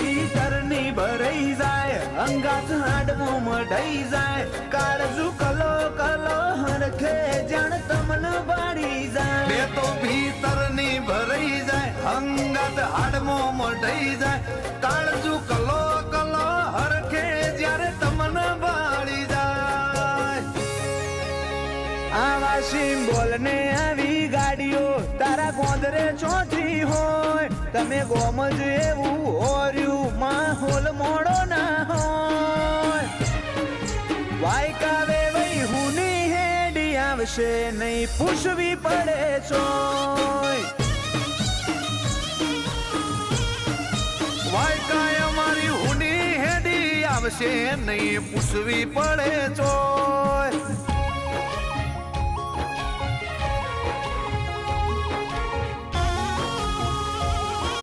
ભીતરની ભરાઈ જાય અંગાત હાડમો મઢાઈ જાય કાળજુ કલો કલો હરખે જાણ તમન બાળી જાય બે તો ભીતરની ભરાઈ જાય અંગાત હાડમો મઢાઈ જાય કાળજુ કલો કલો હરખે જ્યારે તમન બાળી જાય આવા સિમ્બોલ ને આવી ગાડીઓ તારા ગોદરે ચોથી હોય તમે ગોમજ એવું હોર્યું માહોલ મોડો ના હોય વાયકાવે વઈ હુની હેડી આવશે નહીં પૂછવી પડે ચોય વાયકાય અમારી હુની હેડી આવશે નહીં પૂછવી પડે ચોય